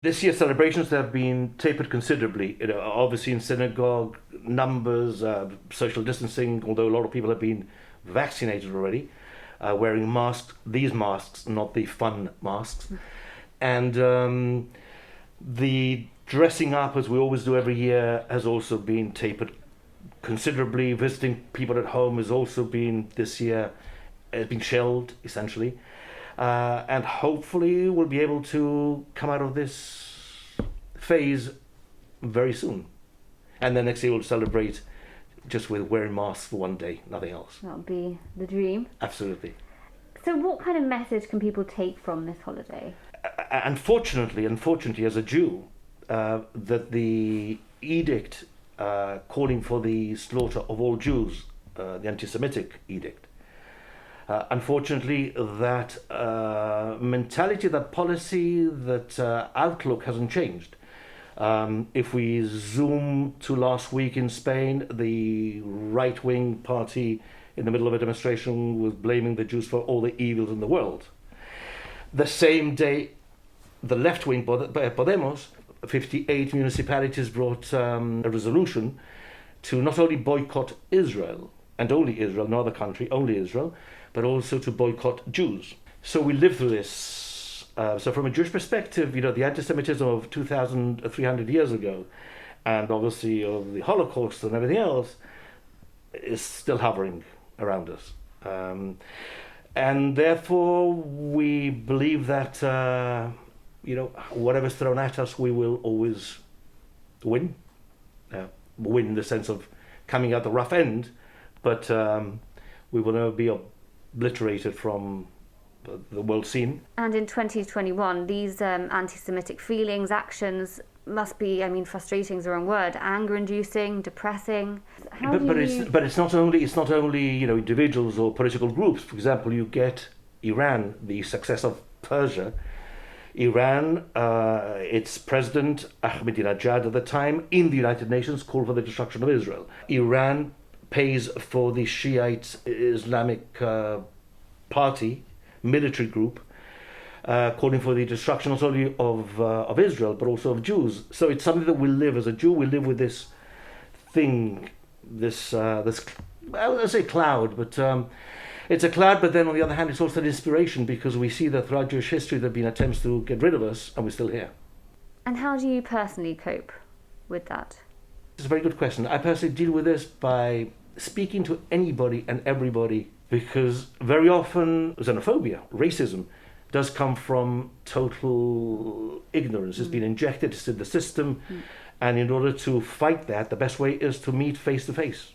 This year's celebrations have been tapered considerably. Obviously in synagogue, numbers, social distancing, although a lot of people have been vaccinated already, wearing masks, these masks, not the fun masks. And the dressing up, as we always do every year, has also been tapered considerably. Visiting people at home has also been, this year, has been shelved, essentially. And hopefully we'll be able to come out of this phase very soon. And then next year we'll celebrate just with wearing masks for one day, nothing else. That would be the dream. Absolutely. So what kind of message can people take from this holiday? Unfortunately, as a Jew, that the edict calling for the slaughter of all Jews, the anti-Semitic edict, unfortunately, that mentality, that policy, that outlook hasn't changed. If we zoom to last week in Spain, the right-wing party in the middle of a demonstration was blaming the Jews for all the evils in the world. The same day, the left-wing Podemos, 58 municipalities brought a resolution to not only boycott Israel, and only Israel, no other country, only Israel, but also to boycott Jews. So we live through this. So from a Jewish perspective, the anti-Semitism of 2,300 years ago, and obviously of the Holocaust and everything else, is still hovering around us. And therefore, we believe that, whatever's thrown at us, we will always win. Win in the sense of coming out the rough end, but we will never be obliterated from the world scene. And in 2021, these anti-Semitic feelings, actions must be, frustrating is the wrong word, anger-inducing, depressing. But it's not only individuals or political groups. For example, you get Iran, the success of Persia. Iran, its president Ahmadinejad at the time, in the United Nations, called for the destruction of Israel. Iran pays for the Shiite Islamic party, military group, calling for the destruction not only of Israel but also of Jews. So it's something that we live as a Jew. We live with this thing, this I wouldn't say cloud, but it's a cloud. But then on the other hand, it's also an inspiration, because we see that throughout Jewish history there have been attempts to get rid of us, and we're still here. And how do you personally cope with that? It's a very good question. I personally deal with this by speaking to anybody and everybody, because very often xenophobia, racism, does come from total ignorance. It's been injected into the system, and in order to fight that, the best way is to meet face to face.